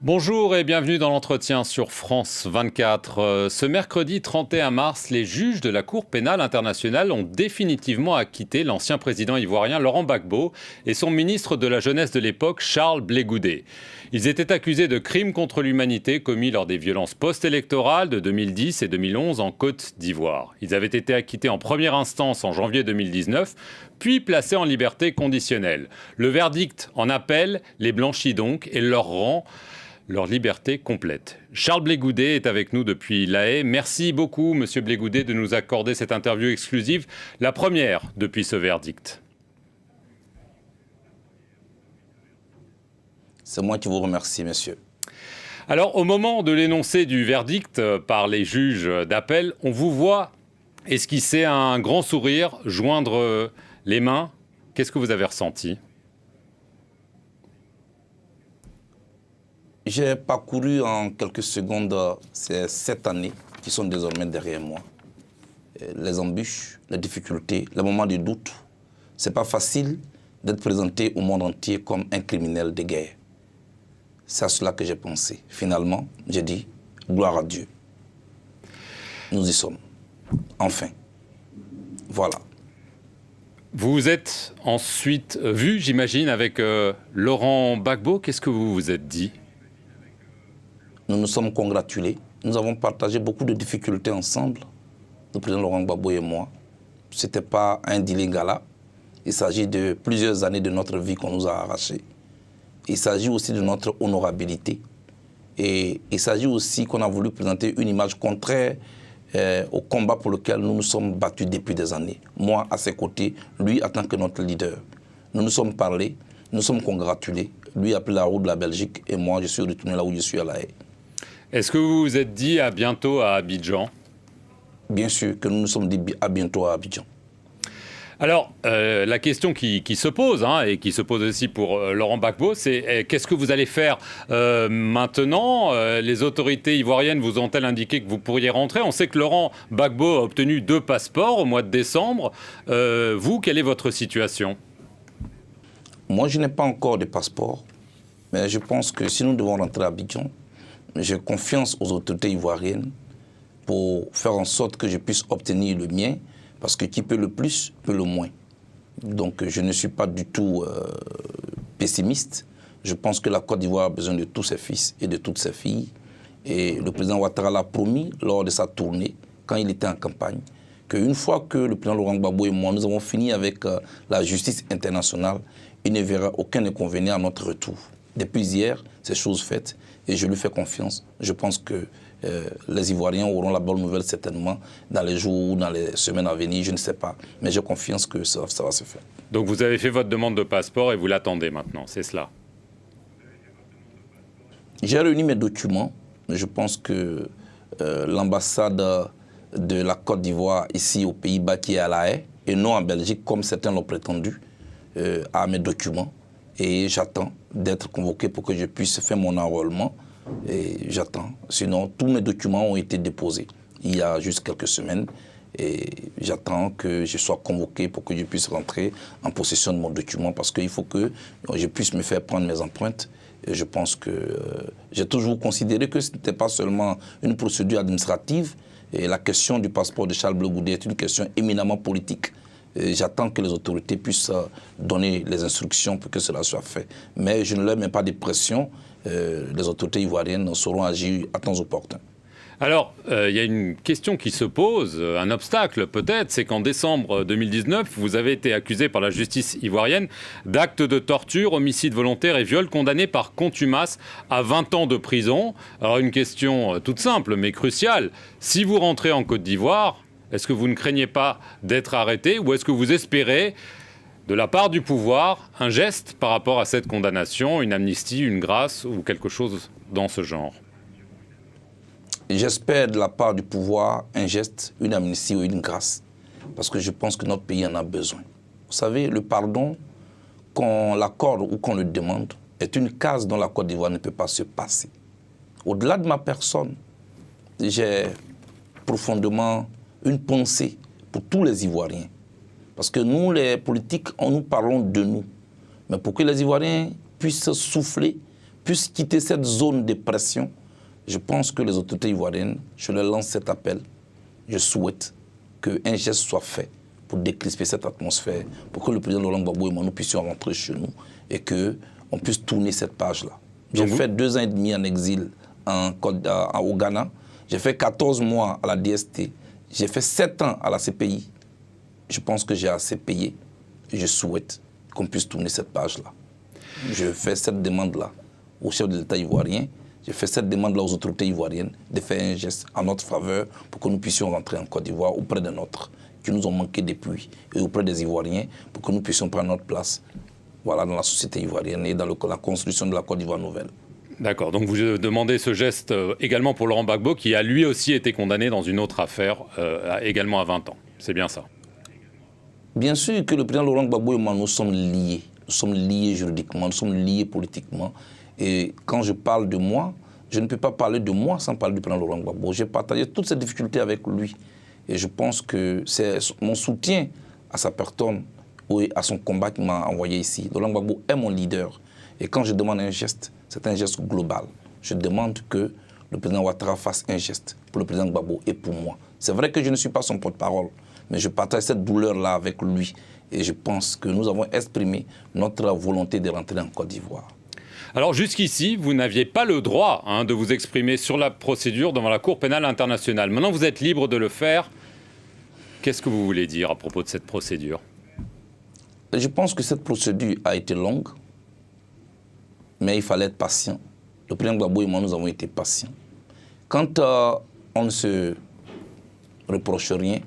Bonjour et bienvenue dans l'entretien sur France 24. Ce mercredi 31 mars, les juges de la Cour pénale internationale ont définitivement acquitté l'ancien président ivoirien Laurent Gbagbo et son ministre de la Jeunesse de l'époque, Charles Blé Goudé. Ils étaient accusés de crimes contre l'humanité commis lors des violences post-électorales de 2010 et 2011 en Côte d'Ivoire. Ils avaient été acquittés en première instance en janvier 2019, puis placés en liberté conditionnelle. Le verdict en appel les blanchit donc et leur rend leur liberté complète. Charles Blé Goudé est avec nous depuis La Haye. Merci beaucoup, Monsieur Blé Goudé, de nous accorder cette interview exclusive, la première depuis ce verdict. C'est moi qui vous remercie, monsieur. Alors, au moment de l'énoncé du verdict par les juges d'appel, on vous voit esquisser un grand sourire, joindre les mains. Qu'est-ce que vous avez ressenti ? J'ai parcouru en quelques secondes ces 7 années qui sont désormais derrière moi. Les embûches, les difficultés, les moments de doute. C'est pas facile d'être présenté au monde entier comme un criminel de guerre. C'est à cela que j'ai pensé. Finalement, j'ai dit gloire à Dieu. Nous y sommes. Enfin. Voilà. Vous vous êtes ensuite vu, j'imagine, avec Laurent Gbagbo. Qu'est-ce que vous vous êtes dit ? Nous nous sommes congratulés. Nous avons partagé beaucoup de difficultés ensemble, le président Laurent Gbagbo et moi. Ce n'était pas un dîner gala. Il s'agit de plusieurs années de notre vie qu'on nous a arrachées. Il s'agit aussi de notre honorabilité. Et il s'agit aussi qu'on a voulu présenter une image contraire au combat pour lequel nous nous sommes battus depuis des années. Moi, à ses côtés, lui, en tant que notre leader. Nous nous sommes parlé, nous nous sommes congratulés. Lui a pris la route de la Belgique et moi, je suis retourné là où je suis à La Haye. Est-ce que vous vous êtes dit à bientôt à Abidjan ? Bien sûr que nous nous sommes dit à bientôt à Abidjan. Alors, la question qui se pose, et qui se pose aussi pour Laurent Gbagbo, c'est qu'est-ce que vous allez faire maintenant ? Les autorités ivoiriennes vous ont-elles indiqué que vous pourriez rentrer ? On sait que Laurent Gbagbo a obtenu 2 passeports au mois de décembre. Vous, quelle est votre situation ? Moi, je n'ai pas encore de passeport, mais je pense que si nous devons rentrer à Abidjan, j'ai confiance aux autorités ivoiriennes pour faire en sorte que je puisse obtenir le mien, parce que qui peut le plus, peut le moins. Donc je ne suis pas du tout pessimiste. Je pense que la Côte d'Ivoire a besoin de tous ses fils et de toutes ses filles. Et le président Ouattara l'a promis lors de sa tournée, quand il était en campagne, qu'une fois que le président Laurent Gbagbo et moi, nous avons fini avec la justice internationale, il ne verra aucun inconvénient à notre retour. Depuis hier, c'est chose faite et je lui fais confiance. Je pense que les Ivoiriens auront la bonne nouvelle certainement dans les jours ou dans les semaines à venir, je ne sais pas. Mais j'ai confiance que ça va se faire. Donc vous avez fait votre demande de passeport et vous l'attendez maintenant, c'est cela ? J'ai réuni mes documents. Je pense que l'ambassade de la Côte d'Ivoire ici aux Pays-Bas qui est à La Haye, et non en Belgique comme certains l'ont prétendu, a mes documents. Et j'attends d'être convoqué pour que je puisse faire mon enrôlement. Et j'attends. Sinon, tous mes documents ont été déposés il y a juste quelques semaines. Et j'attends que je sois convoqué pour que je puisse rentrer en possession de mon document parce qu'il faut que je puisse me faire prendre mes empreintes. Et je pense que j'ai toujours considéré que ce n'était pas seulement une procédure administrative. Et la question du passeport de Charles Blé Goudé est une question éminemment politique. J'attends que les autorités puissent donner les instructions pour que cela soit fait. Mais je ne leur mets pas de pression. Les autorités ivoiriennes sauront agir à temps opportun. Alors, il y a une question qui se pose, un obstacle peut-être, c'est qu'en décembre 2019, vous avez été accusé par la justice ivoirienne d'actes de torture, homicide volontaire et viol condamné par contumace à 20 ans de prison. Alors une question toute simple mais cruciale, si vous rentrez en Côte d'Ivoire, est-ce que vous ne craignez pas d'être arrêté ou est-ce que vous espérez, de la part du pouvoir, un geste par rapport à cette condamnation, une amnistie, une grâce ou quelque chose dans ce genre ? J'espère de la part du pouvoir un geste, une amnistie ou une grâce. Parce que je pense que notre pays en a besoin. Vous savez, le pardon, qu'on l'accorde ou qu'on le demande, est une case dont la Côte d'Ivoire ne peut pas se passer. Au-delà de ma personne, j'ai profondément une pensée pour tous les Ivoiriens. Parce que nous, les politiques, nous parlons de nous. Mais pour que les Ivoiriens puissent souffler, puisse quitter cette zone de pression, je pense que les autorités ivoiriennes, je leur lance cet appel. Je souhaite qu'un geste soit fait pour décrisper cette atmosphère, pour que le président Laurent Gbagbo et moi, nous puissions rentrer chez nous et qu'on puisse tourner cette page-là. J'ai fait 2 ans et demi en exil au Ghana. J'ai fait 14 mois à la DST. J'ai fait 7 ans à la CPI. Je pense que j'ai assez payé. Et je souhaite qu'on puisse tourner cette page-là. Je fais cette demande-là au chef de l'État ivoirien. Je fais cette demande-là aux autorités ivoiriennes de faire un geste en notre faveur pour que nous puissions rentrer en Côte d'Ivoire auprès de nôtres qui nous ont manqué depuis et auprès des Ivoiriens pour que nous puissions prendre notre place dans la société ivoirienne et dans la construction de la Côte d'Ivoire nouvelle. D'accord, donc vous demandez ce geste également pour Laurent Gbagbo qui a lui aussi été condamné dans une autre affaire également à 20 ans. C'est bien ça? Bien sûr que le président Laurent Gbagbo et moi, nous sommes liés. Nous sommes liés juridiquement, nous sommes liés politiquement. Et quand je parle de moi, je ne peux pas parler de moi sans parler du président Laurent Gbagbo. J'ai partagé toutes ces difficultés avec lui. Et je pense que c'est mon soutien à sa personne et à son combat qui m'a envoyé ici. Laurent Gbagbo est mon leader. Et quand je demande un geste, c'est un geste global. Je demande que le président Ouattara fasse un geste pour le président Gbagbo et pour moi. C'est vrai que je ne suis pas son porte-parole, mais je partage cette douleur-là avec lui. Et je pense que nous avons exprimé notre volonté de rentrer en Côte d'Ivoire. Alors jusqu'ici, vous n'aviez pas le droit de vous exprimer sur la procédure devant la Cour pénale internationale. Maintenant, vous êtes libre de le faire. Qu'est-ce que vous voulez dire à propos de cette procédure? Je pense que cette procédure a été longue, mais il fallait être patient. Le président Gbagbo et moi, nous avons été patients. Quand on ne se reproche rien,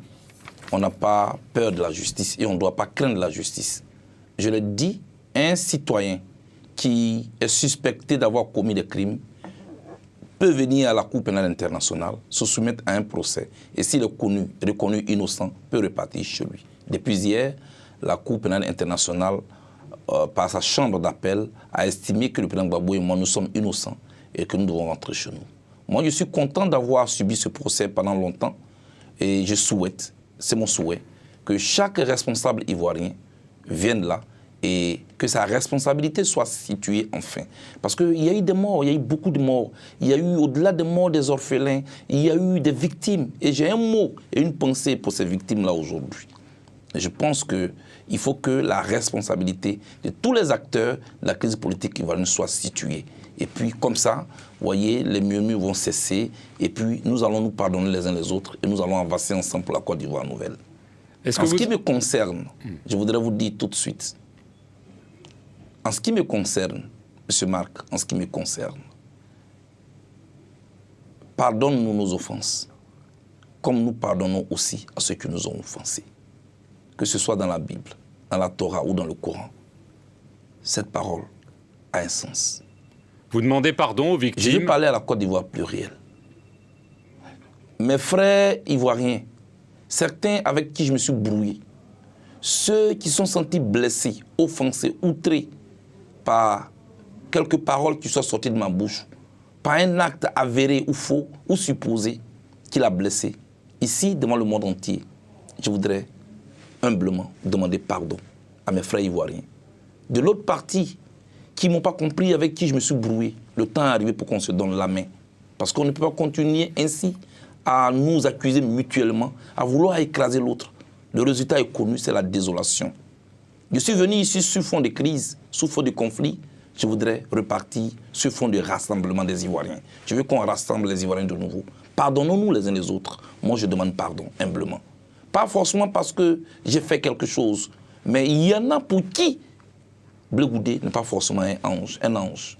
on n'a pas peur de la justice et on ne doit pas craindre la justice. Je le dis, un citoyen qui est suspecté d'avoir commis des crimes peut venir à la Cour pénale internationale, se soumettre à un procès et s'il est reconnu innocent, peut repartir chez lui. Depuis hier, la Cour pénale internationale, par sa chambre d'appel, a estimé que le président Gbagbo et moi, nous sommes innocents et que nous devons rentrer chez nous. Moi, je suis content d'avoir subi ce procès pendant longtemps et je souhaite, c'est mon souhait, que chaque responsable ivoirien vienne là et que sa responsabilité soit située enfin. Parce qu'il y a eu des morts, il y a eu beaucoup de morts. Il y a eu, au-delà des morts des orphelins, il y a eu des victimes. Et j'ai un mot et une pensée pour ces victimes-là aujourd'hui. Je pense qu'il faut que la responsabilité de tous les acteurs de la crise politique ivoirienne soit située. Et puis, comme ça, vous voyez, les murmures vont cesser. Et puis, nous allons nous pardonner les uns les autres et nous allons avancer ensemble pour la Côte d'Ivoire nouvelle. En ce qui me concerne, je voudrais vous dire tout de suite, en ce qui me concerne, M. Marc, en ce qui me concerne, pardonne-nous nos offenses, comme nous pardonnons aussi à ceux qui nous ont offensés. Que ce soit dans la Bible, dans la Torah ou dans le Coran, cette parole a un sens. Vous demandez pardon aux victimes? Je vais parler à la Côte d'Ivoire plurielle. Mes frères ivoiriens, certains avec qui je me suis brouillé, ceux qui sont sentis blessés, offensés, outrés par quelques paroles qui sont sorties de ma bouche, par un acte avéré ou faux ou supposé qui l'a blessé, ici, devant le monde entier, je voudrais humblement demander pardon à mes frères ivoiriens. De l'autre partie, qui ne m'ont pas compris, avec qui je me suis brouillé, le temps est arrivé pour qu'on se donne la main. Parce qu'on ne peut pas continuer ainsi à nous accuser mutuellement, à vouloir écraser l'autre. Le résultat est connu, c'est la désolation. Je suis venu ici sur fond de crise, sur fond de conflit. Je voudrais repartir sur fond de rassemblement des Ivoiriens. Je veux qu'on rassemble les Ivoiriens de nouveau. Pardonnons-nous les uns les autres. Moi, je demande pardon, humblement. Pas forcément parce que j'ai fait quelque chose, mais il y en a pour qui Blé Goudé n'est pas forcément un ange.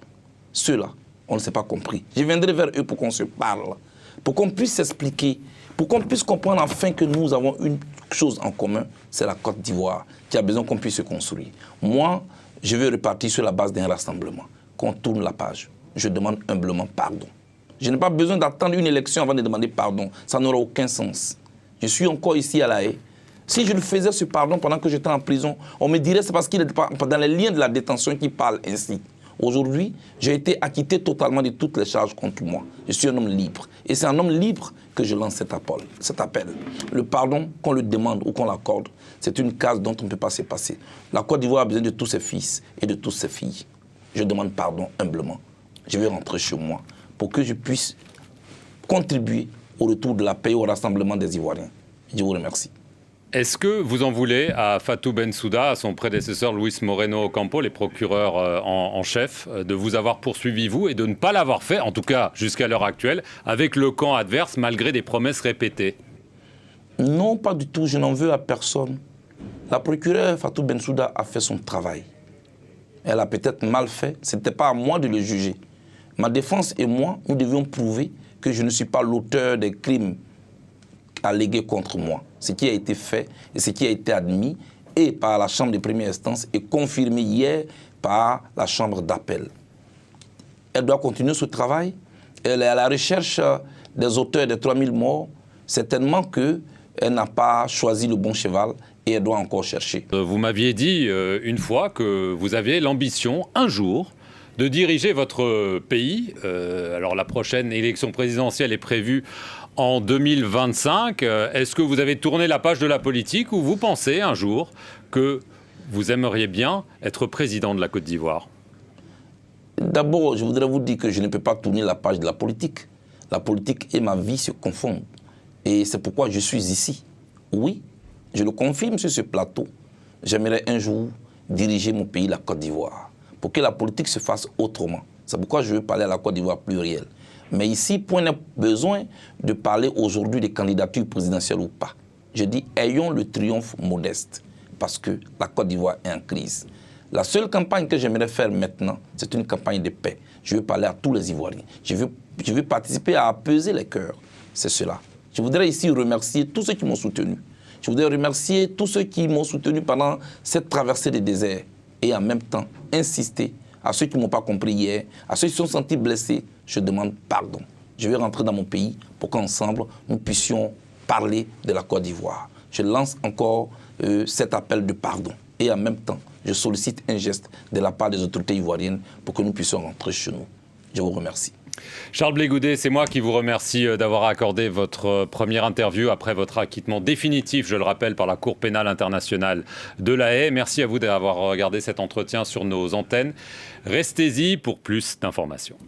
Ceux-là, on ne s'est pas compris. Je viendrai vers eux pour qu'on se parle, pour qu'on puisse s'expliquer, pour qu'on puisse comprendre enfin que nous avons une chose en commun, c'est la Côte d'Ivoire, qui a besoin qu'on puisse se construire. Moi, je veux repartir sur la base d'un rassemblement, qu'on tourne la page. Je demande humblement pardon. Je n'ai pas besoin d'attendre une élection avant de demander pardon. Ça n'aura aucun sens. Je suis encore ici à La Haye. Si je le faisais ce pardon pendant que j'étais en prison, on me dirait que c'est parce qu'il n'était pas dans les liens de la détention qu'il parle ainsi. Aujourd'hui, j'ai été acquitté totalement de toutes les charges contre moi. Je suis un homme libre. Et c'est un homme libre que je lance cet appel. Le pardon, qu'on le demande ou qu'on l'accorde, c'est une case dont on ne peut pas se passer. La Côte d'Ivoire a besoin de tous ses fils et de toutes ses filles. Je demande pardon humblement. je vais rentrer chez moi pour que je puisse contribuer au retour de la paix, au rassemblement des Ivoiriens. Je vous remercie. Est-ce que vous en voulez à Fatou Bensouda, à son prédécesseur Luis Moreno Ocampo, les procureurs en chef, de vous avoir poursuivi, vous, et de ne pas l'avoir fait, en tout cas jusqu'à l'heure actuelle, avec le camp adverse, malgré des promesses répétées? Non, pas du tout. Je n'en veux à personne. La procureure Fatou Bensouda a fait son travail. Elle a peut-être mal fait. Ce n'était pas à moi de le juger. Ma défense et moi, nous devions prouver que je ne suis pas l'auteur des crimes allégués contre moi. Ce qui a été fait et ce qui a été admis et par la Chambre de première instance et confirmé hier par la Chambre d'appel. Elle doit continuer ce travail. Elle est à la recherche des auteurs des 3000 morts. Certainement qu'elle n'a pas choisi le bon cheval et elle doit encore chercher. Vous m'aviez dit une fois que vous aviez l'ambition, un jour, de diriger votre pays. Alors la prochaine élection présidentielle est prévue en 2025. Est-ce que vous avez tourné la page de la politique ou vous pensez un jour que vous aimeriez bien être président de la Côte d'Ivoire? D'abord, je voudrais vous dire que je ne peux pas tourner la page de la politique. La politique et ma vie se confondent. Et c'est pourquoi je suis ici. Oui, je le confirme sur ce plateau. J'aimerais un jour diriger mon pays, la Côte d'Ivoire, pour que la politique se fasse autrement. C'est pourquoi je veux parler à la Côte d'Ivoire plurielle. Mais ici, point n'est besoin de parler aujourd'hui des candidatures présidentielles ou pas. Je dis, ayons le triomphe modeste, parce que la Côte d'Ivoire est en crise. La seule campagne que j'aimerais faire maintenant, c'est une campagne de paix. Je veux parler à tous les Ivoiriens. Je veux participer à apaiser les cœurs. C'est cela. Je voudrais ici remercier tous ceux qui m'ont soutenu. Je voudrais remercier tous ceux qui m'ont soutenu pendant cette traversée des déserts. Et en même temps, insister à ceux qui ne m'ont pas compris hier, à ceux qui se sont sentis blessés, je demande pardon. Je vais rentrer dans mon pays pour qu'ensemble, nous puissions parler de la Côte d'Ivoire. Je lance encore cet appel de pardon. Et en même temps, je sollicite un geste de la part des autorités ivoiriennes pour que nous puissions rentrer chez nous. Je vous remercie. Charles Blé Goudet, c'est moi qui vous remercie d'avoir accordé votre première interview après votre acquittement définitif, je le rappelle, par la Cour pénale internationale de La Haye. Merci à vous d'avoir regardé cet entretien sur nos antennes. Restez-y pour plus d'informations.